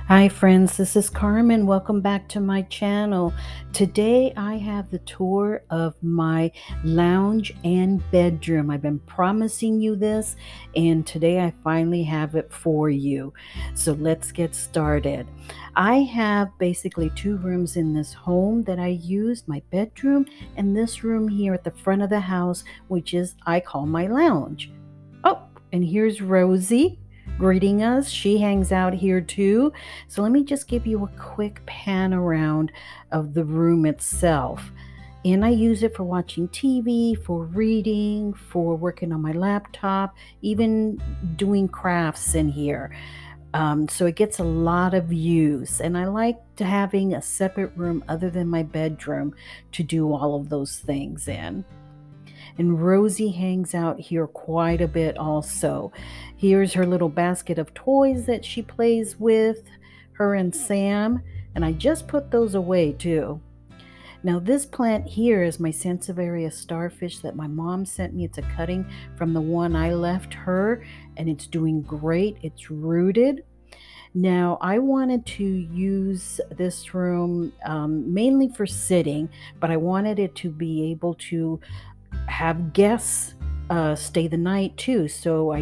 Hi friends, this is Carmen. Welcome back to my channel. Today I have the tour of my lounge and bedroom. I've been promising you this and today I finally have it for you. So let's get started. I have basically two rooms in this home that I use, my bedroom and this room here at the front of the house, which is I call my lounge. Oh, and here's Rosie greeting us. She hangs out here too. So let me just give you a quick pan around of the room itself. And I use it for watching TV, for reading, for working on my laptop, even doing crafts in here. So it gets a lot of use. And I like to having a separate room other than my bedroom to do all of those things in. And Rosie hangs out here quite a bit also. Here's her little basket of toys that she plays with, her and Sam, and I just put those away too. Now this plant here is my Sansevieria starfish that my mom sent me. It's a cutting from the one I left her, and it's doing great. It's rooted. Now, I wanted to use this room mainly for sitting, but I wanted it to be able to have guests stay the night too. So I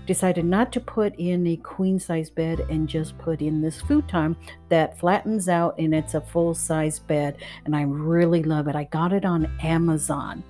decided not to put in a queen size bed and just put in this futon that flattens out, and it's a full size bed, and I really love it. I got it on Amazon.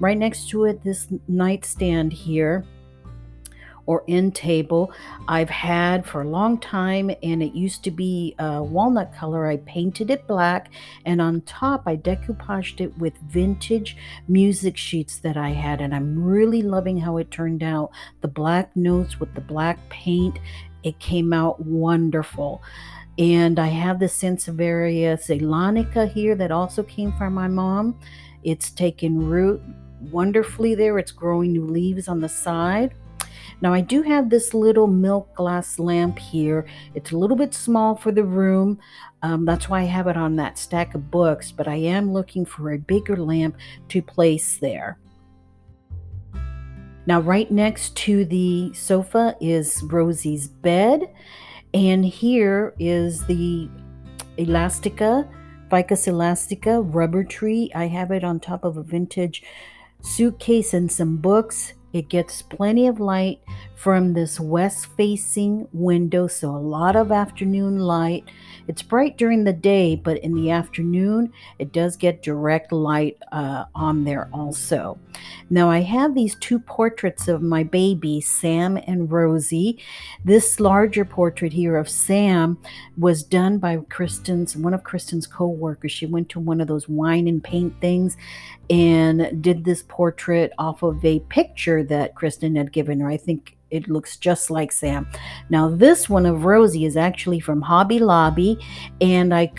Right next to it, this nightstand here or end table I've had for a long time, and it used to be walnut color. I painted it black, and on top I decoupaged it with vintage music sheets that I had, and I'm really loving how it turned out. The black notes with the black paint, it came out wonderful. And I have the Sansevieria ceylonica here that also came from my mom. It's taken root wonderfully there. It's growing new leaves on the side. Now I do have this little milk glass lamp here. It's a little bit small for the room. That's why I have it on that stack of books, but I am looking for a bigger lamp to place there. Now right next to the sofa is Rosie's bed, and here is the Elastica, Ficus elastica rubber tree. I have it on top of a vintage suitcase and some books. It gets plenty of light from this west facing window, so a lot of afternoon light. It's bright during the day, but in the afternoon it does get direct light on there also. Now I have these two portraits of my babies, Sam and Rosie. This larger portrait here of Sam was done by one of Kristen's co-workers. She went to one of those wine and paint things and did this portrait off of a picture that Kristen had given her. I think it looks just like Sam. Now this one of Rosie is actually from Hobby Lobby, and I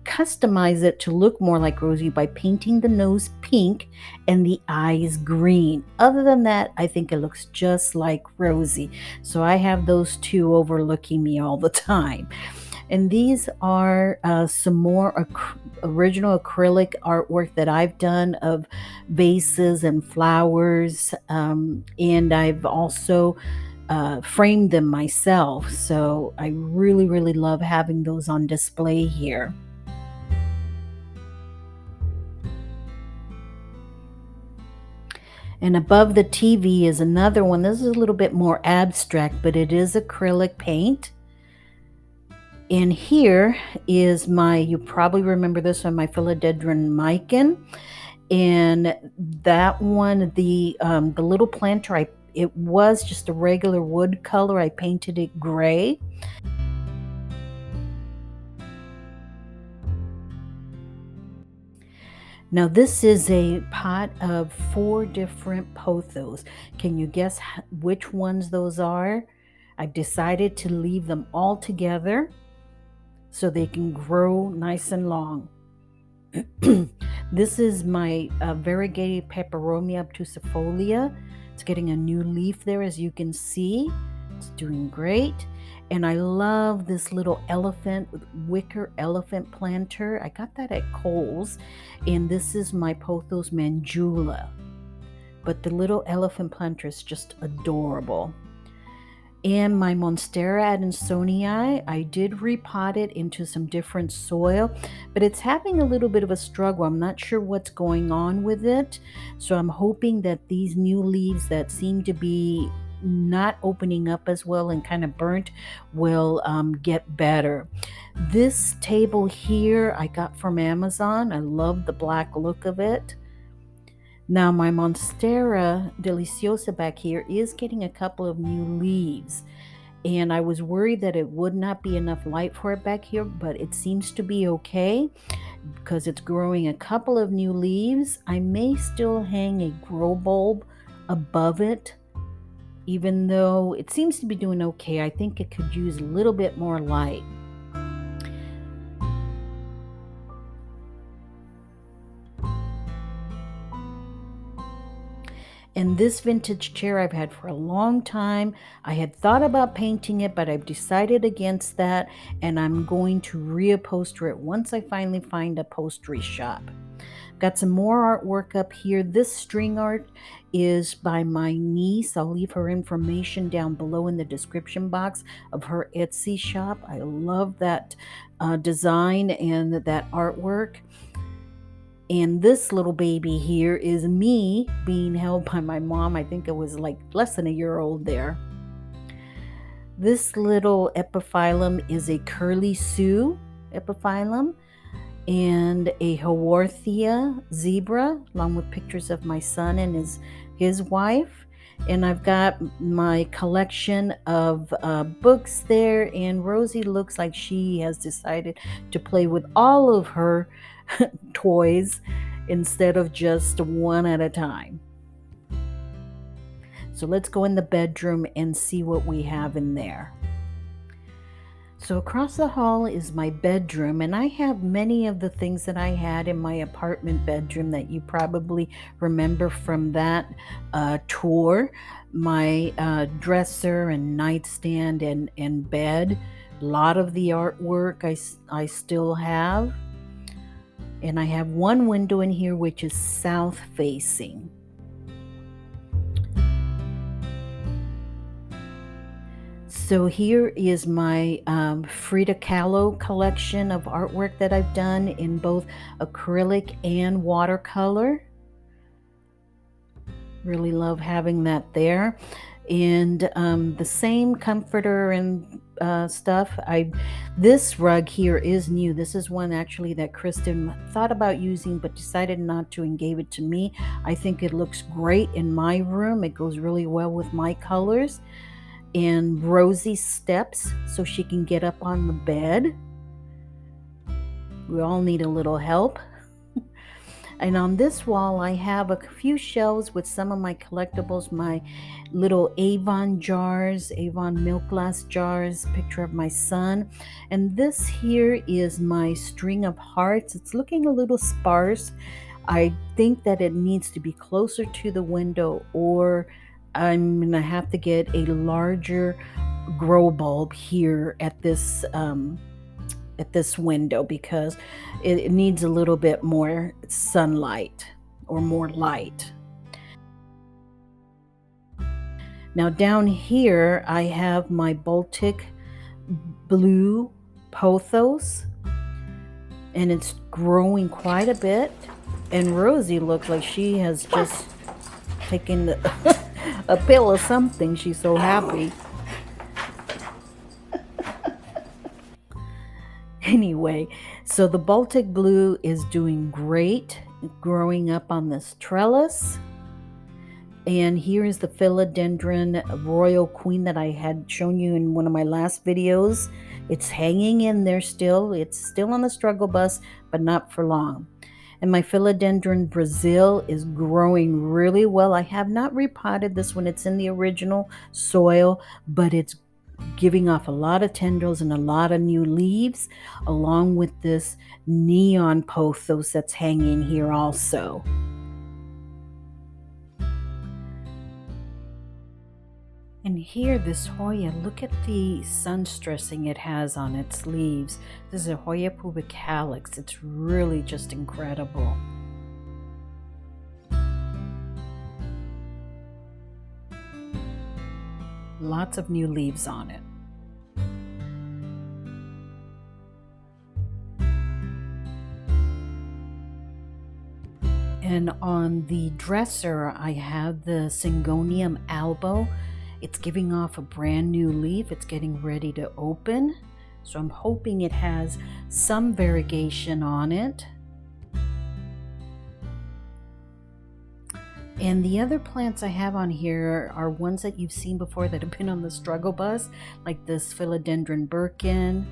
customize it to look more like Rosie by painting the nose pink and the eyes green. Other than that, I think it looks just like Rosie. So I have those two overlooking me all the time. And these are some more original acrylic artwork that I've done of vases and flowers. And I've also framed them myself. So I really, really love having those on display here. And above the TV is another one. This is a little bit more abstract, but it is acrylic paint. And here is you probably remember this one, my philodendron Mikan. And that one, the little planter, it was just a regular wood color. I painted it gray. Now this is a pot of 4 different pothos. Can you guess which ones those are? I've decided to leave them all together so they can grow nice and long. This is my variegated peperomia obtusifolia. It's getting a new leaf there, as you can see. It's doing great. And I love this little wicker elephant planter. I got that at Kohl's. And this is my Pothos Manjula. But the little elephant planter is just adorable. And my Monstera adansonii, I did repot it into some different soil, but it's having a little bit of a struggle. I'm not sure what's going on with it. So I'm hoping that these new leaves that seem to be not opening up as well and kind of burnt will get better. This table here I got from Amazon. I love the black look of it. Now my Monstera deliciosa back here is getting a couple of new leaves, and I was worried that it would not be enough light for it back here, but it seems to be okay because it's growing a couple of new leaves. I may still hang a grow bulb above it, even though it seems to be doing okay. I think it could use a little bit more light. And this vintage chair I've had for a long time. I had thought about painting it, but I've decided against that, and I'm going to reupholster it once I finally find a upholstery shop. Got some more artwork up here. This string art is by my niece. I'll leave her information down below in the description box of her Etsy shop. I love that design and that artwork. And this little baby here is me being held by my mom. I think it was like less than a year old there. This little epiphyllum is a curly Sue epiphyllum and a Haworthia zebra, along with pictures of my son and his wife. And I've got my collection of books there, and Rosie looks like she has decided to play with all of her toys instead of just one at a time. So let's go in the bedroom and see what we have in there. So across the hall is my bedroom, and I have many of the things that I had in my apartment bedroom that you probably remember from that tour. My dresser and nightstand and bed. A lot of the artwork I still have. And I have one window in here which is south facing. So here is my Frida Kahlo collection of artwork that I've done in both acrylic and watercolor. Really love having that there. And the same comforter and stuff. This rug here is new. This is one actually that Kristen thought about using but decided not to and gave it to me. I think it looks great in my room. It goes really well with my colors. And Rosie steps so she can get up on the bed. We all need a little help. And on this wall, I have a few shelves with some of my collectibles, my little Avon jars, Avon milk glass jars, picture of my son. And this here is my string of hearts. It's looking a little sparse. I think that it needs to be closer to the window, or I'm going to have to get a larger grow bulb here at this window because it needs a little bit more sunlight or more light. Now down here I have my Baltic blue pothos, and it's growing quite a bit, and Rosie looks like she has just taken a pill of something. She's so happy. Anyway, so the Baltic blue is doing great, growing up on this trellis. And here is the philodendron royal queen that I had shown you in one of my last videos. It's hanging in there still. It's still on the struggle bus, but not for long. And my philodendron Brazil is growing really well. I have not repotted this one. It's in the original soil, but it's giving off a lot of tendrils and a lot of new leaves, along with this neon pothos that's hanging here also. And here, this Hoya, look at the sun stressing it has on its leaves. This is a Hoya pubicalis. It's really just incredible. lots of new leaves on it. And on the dresser, I have the Syngonium albo. It's giving off a brand new leaf. It's getting ready to open. So I'm hoping it has some variegation on it. And the other plants I have on here are ones that you've seen before that have been on the struggle bus, like this Philodendron Birkin.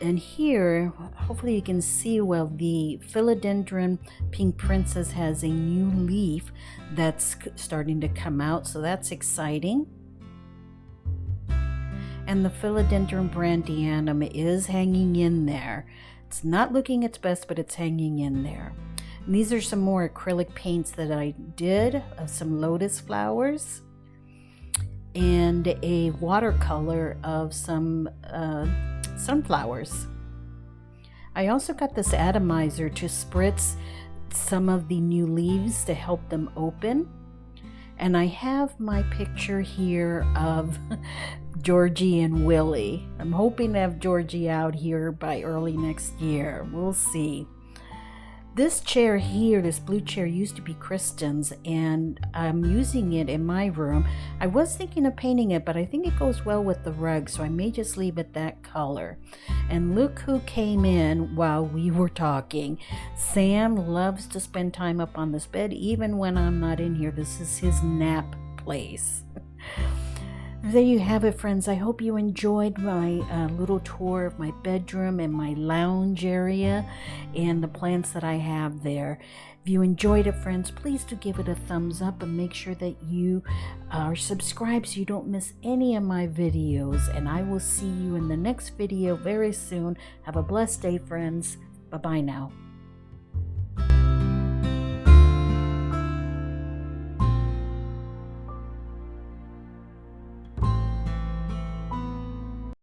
And here, hopefully you can see well, the Philodendron Pink Princess has a new leaf that's starting to come out, so that's exciting. And the Philodendron Brandianum is hanging in there. It's not looking its best, but it's hanging in there. And these are some more acrylic paints that I did of some lotus flowers and a watercolor of some sunflowers. I also got this atomizer to spritz some of the new leaves to help them open. And I have my picture here of Georgie and Willie. I'm hoping to have Georgie out here by early next year. We'll see. This chair here, this blue chair, used to be Kristen's, and I'm using it in my room. I was thinking of painting it, but I think it goes well with the rug, so I may just leave it that color. And look who came in while we were talking. Sam loves to spend time up on this bed, even when I'm not in here. This is his nap place. There you have it, friends. I hope you enjoyed my little tour of my bedroom and my lounge area and the plants that I have there. If you enjoyed it, friends, please do give it a thumbs up and make sure that you are subscribed so you don't miss any of my videos. And I will see you in the next video very soon. Have a blessed day, friends. Bye-bye now.